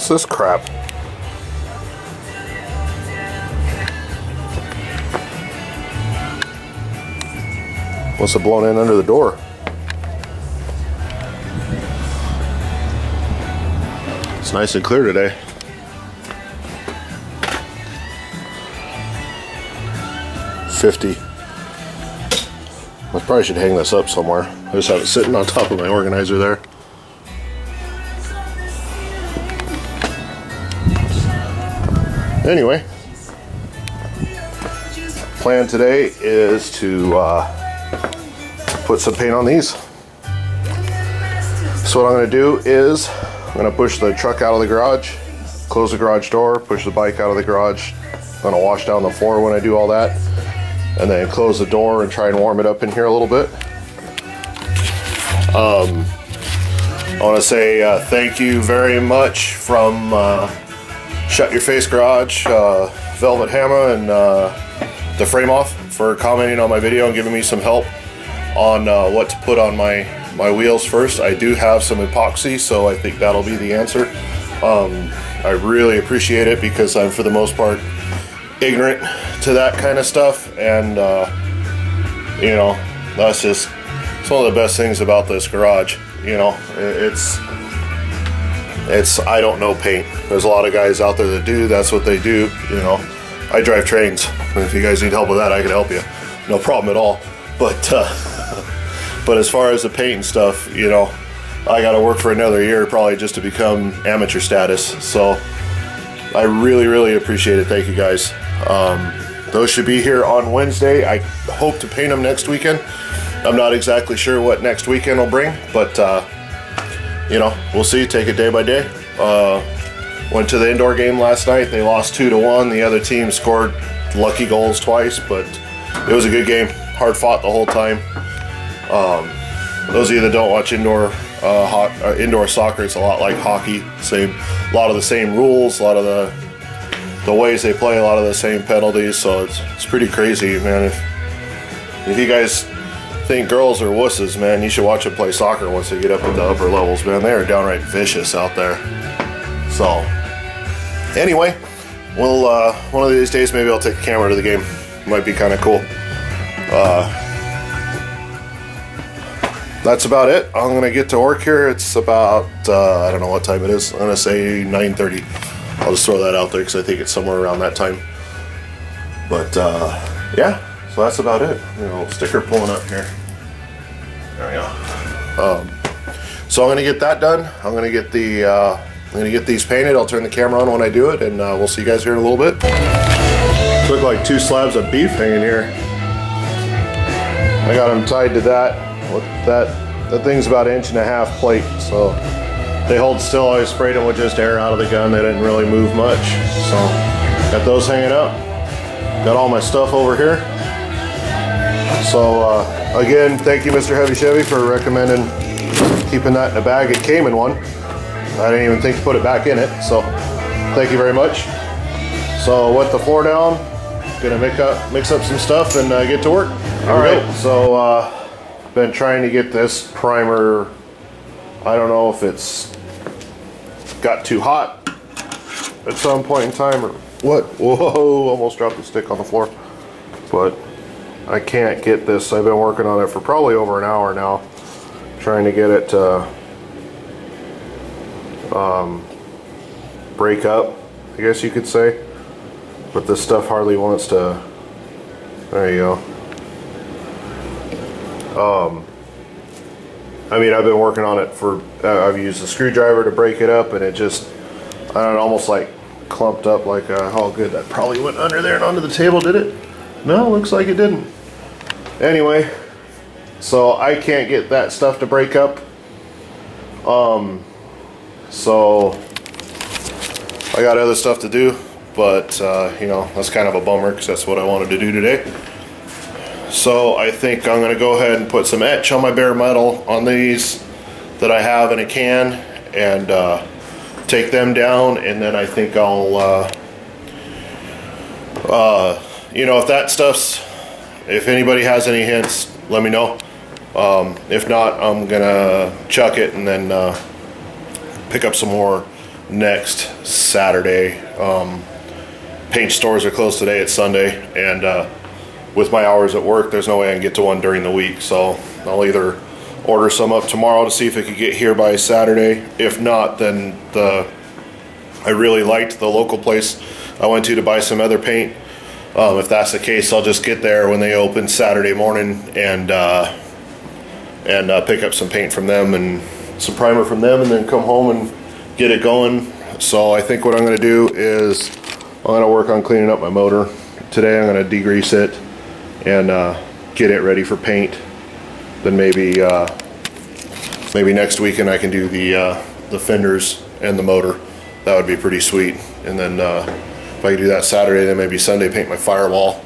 What's this crap? Must have blown in under the door. It's nice and clear today. $50. I probably should hang this up somewhere. I just have it sitting on top of my organizer there. Anyway, plan today is to put some paint on these. So what I'm going to do is I'm going to push the truck out of the garage, close the garage door, push the bike out of the garage. I'm going to wash down the floor when I do all that, and then close the door and try and warm it up in here a little bit. I want to say thank you very much from Shut Your Face Garage, Velvet Hammer, and the Frame Off for commenting on my video and giving me some help on what to put on my wheels first. I do have some epoxy, so I think that'll be the answer. I really appreciate it because I'm for the most part ignorant to that kind of stuff, and you know, it's one of the best things about this garage. You know, it's I don't know paint. There's a lot of guys out there that do. That's what they do. You know, I drive trains. If you guys need help with that, I can help you. No problem at all. But but as far as the paint and stuff, you know, I got to work for another year probably just to become amateur status. So I really appreciate it. Thank you guys. Those should be here on Wednesday. I hope to paint them next weekend. I'm not exactly sure what next weekend will bring, but you know, we'll see. Take it day by day. Went to the indoor game last night. They lost 2-1. The other team scored lucky goals twice, but it was a good game. Hard fought the whole time. Those of you that don't watch indoor soccer, it's a lot like hockey. A lot of the same rules, a lot of the ways they play, a lot of the same penalties. So it's pretty crazy, man. If you guys think girls are wusses, man, you should watch them play soccer once they get up in the upper levels, man. They are downright vicious out there. So anyway, we'll one of these days maybe I'll take the camera to the game. Might be kind of cool. That's about it. I'm gonna get to work here. It's about I don't know what time it is. I'm gonna say 9:30. I'll just throw that out there because I think it's somewhere around that time. But yeah, so that's about it. You know, sticker pulling up here. There we go. So I'm gonna get that done. I'm gonna get these painted. I'll turn the camera on when I do it, and we'll see you guys here in a little bit. Look like 2 slabs of beef hanging here. I got them tied to that. That thing's about 1.5 inch plate, so they hold still. I sprayed them with just air out of the gun. They didn't really move much, so got those hanging up. Got all my stuff over here. So again, thank you, Mr. Heavy Chevy, for recommending keeping that in a bag. It came in one. I didn't even think to put it back in it, so thank you very much. So wet the floor down, gonna mix up some stuff and get to work. All right, so been trying to get this primer. I don't know if it's got too hot at some point in time or what. Whoa, almost dropped the stick on the floor. But I can't get this. I've been working on it for probably over an hour now, trying to get it to break up, I guess you could say. But this stuff hardly wants to. There you go. I mean, I've been working on it for, I've used a screwdriver to break it up, and it just, I don't know, almost like clumped up like, oh good, that probably went under there and onto the table, did it? No, looks like it didn't. Anyway, so I can't get that stuff to break up. So I got other stuff to do, but you know, that's kind of a bummer because that's what I wanted to do today. So I think I'm going to go ahead and put some etch on my bare metal on these that I have in a can, and take them down, and then I think I'll you know, if that stuff's, if anybody has any hints, let me know. If not, I'm gonna chuck it and then pick up some more next Saturday. Paint stores are closed today, it's Sunday, and with my hours at work, there's no way I can get to one during the week, so I'll either order some up tomorrow to see if it could get here by Saturday. If not, then I really liked the local place I went to buy some other paint. If that's the case, I'll just get there when they open Saturday morning and pick up some paint from them and some primer from them, and then come home and get it going. So I think what I'm going to do is I'm going to work on cleaning up my motor today. I'm going to degrease it and get it ready for paint. Then maybe next weekend I can do the fenders and the motor. That would be pretty sweet. And then if I could do that Saturday, then maybe Sunday paint my firewall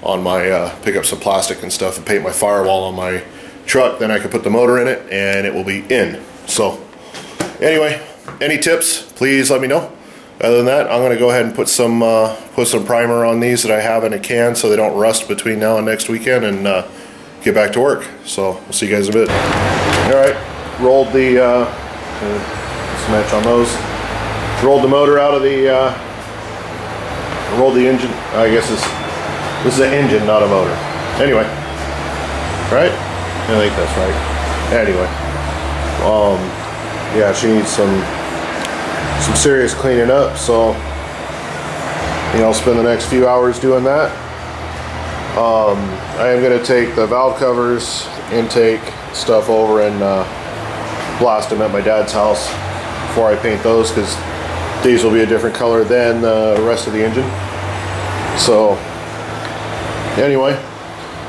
on my pick up some plastic and stuff and paint my firewall on my truck. Then I could put the motor in it and it will be in. So anyway, any tips, please let me know. Other than that, I'm going to go ahead and put some primer on these that I have in a can so they don't rust between now and next weekend, and get back to work. So we'll see you guys in a bit. Alright, rolled the match on those. Rolled the motor out of the rolled the engine. I guess this is an engine, not a motor. Anyway, right? I think that's right. Anyway, yeah, she needs some serious cleaning up, so I'll spend the next few hours doing that. I am going to take the valve covers, intake stuff over and blast them at my dad's house before I paint those, because these will be a different color than the rest of the engine. So anyway,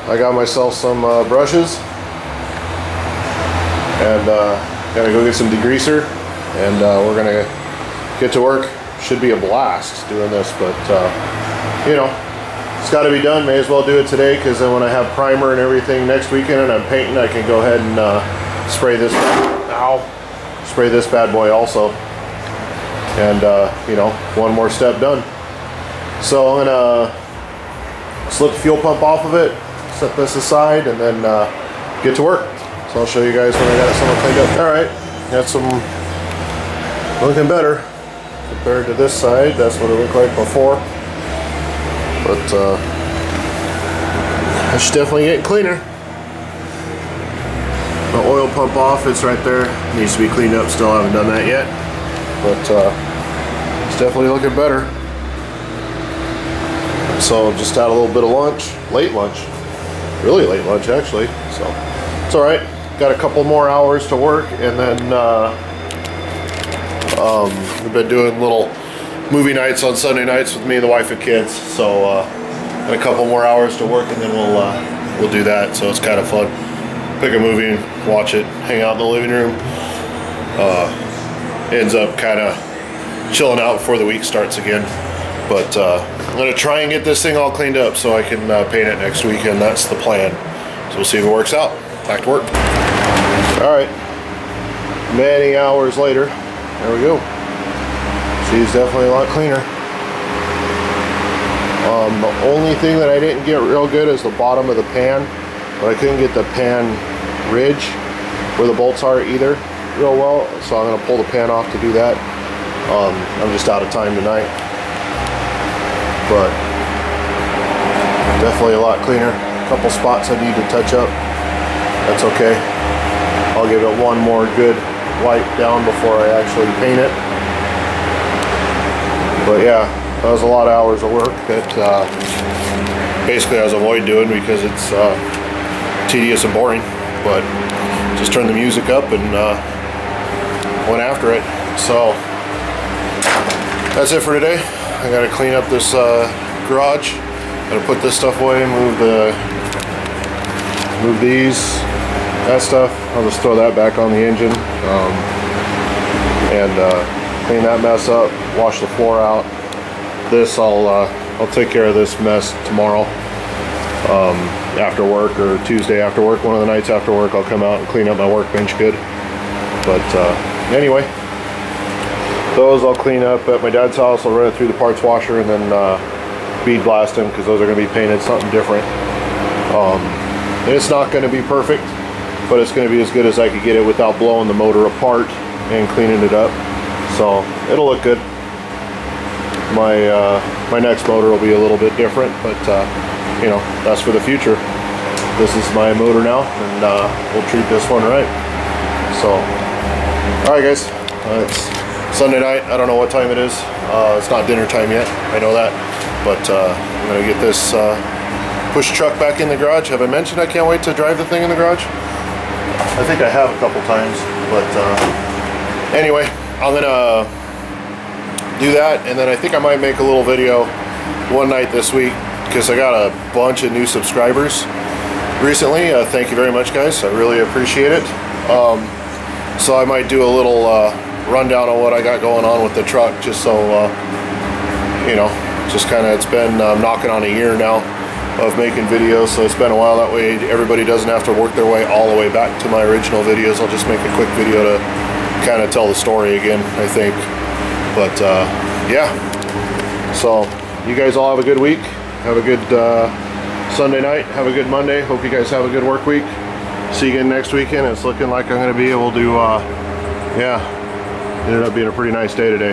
I got myself some brushes and gotta go get some degreaser, and we're gonna get to work. Should be a blast doing this, but it's got to be done. May as well do it today, because then when I have primer and everything next weekend and I'm painting, I can go ahead and spray this bad boy also, and one more step done. So I'm gonna slip the fuel pump off of it, set this aside, and then get to work. So I'll show you guys when I got some cleaned up. All right, got some looking better compared to this side. That's what it looked like before, but it's definitely getting cleaner. The oil pump off, it's right there, needs to be cleaned up. Still haven't done that yet, but it's definitely looking better. So just had a little bit of lunch, late lunch, really late lunch actually, so it's all right. Got a couple more hours to work, and then we've been doing little movie nights on Sunday nights with me, the wife, and kids. So got a couple more hours to work, and then we'll do that. So it's kind of fun. Pick a movie and watch it, hang out in the living room. Ends up kind of chilling out before the week starts again. But I'm gonna try and get this thing all cleaned up so I can paint it next weekend. That's the plan. So we'll see if it works out. Back to work. All right, many hours later, there we go. She's definitely a lot cleaner. The only thing that I didn't get real good is the bottom of the pan, but I couldn't get the pan ridge where the bolts are either real well, so I'm gonna pull the pan off to do that. I'm just out of time tonight, but definitely a lot cleaner. A couple spots I need to touch up. That's okay. I'll give it one more good wipe down before I actually paint it. But yeah, that was a lot of hours of work that basically I was avoiding doing because it's tedious and boring. But just turned the music up and went after it. So that's it for today. I gotta clean up this garage. Gotta put this stuff away, move these, that stuff. I'll just throw that back on the engine and clean that mess up, wash the floor out. This I'll take care of this mess tomorrow after work, or Tuesday after work. One of the nights after work I'll come out and clean up my workbench good. But anyway, those I'll clean up at my dad's house. I'll run it through the parts washer and then bead blast them, because those are going to be painted something different. It's not going to be perfect, but it's going to be as good as I could get it without blowing the motor apart and cleaning it up. So it'll look good. My next motor will be a little bit different, but you know, that's for the future. This is my motor now, and we'll treat this one right. So, all right, guys, it's Sunday night. I don't know what time it is. It's not dinner time yet. I know that, but I'm gonna get this push truck back in the garage. Have I mentioned I can't wait to drive the thing in the garage? I think I have a couple times, but anyway, I'm gonna do that, and then I think I might make a little video one night this week, because I got a bunch of new subscribers recently. Thank you very much, guys. I really appreciate it. So I might do a little rundown on what I got going on with the truck, just so you know, just kind of, it's been knocking on a year now of making videos, so it's been a while. That way everybody doesn't have to work their way all the way back to my original videos. I'll just make a quick video to kind of tell the story again, I think. But yeah, so you guys all have a good week. Have a good Sunday night. Have a good Monday. Hope you guys have a good work week. See you again next weekend. It's looking like I'm going to be able to, yeah, ended up being a pretty nice day today.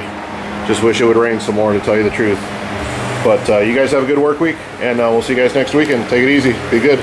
Just wish it would rain some more, to tell you the truth. But you guys have a good work week, and we'll see you guys next weekend. Take it easy. Be good.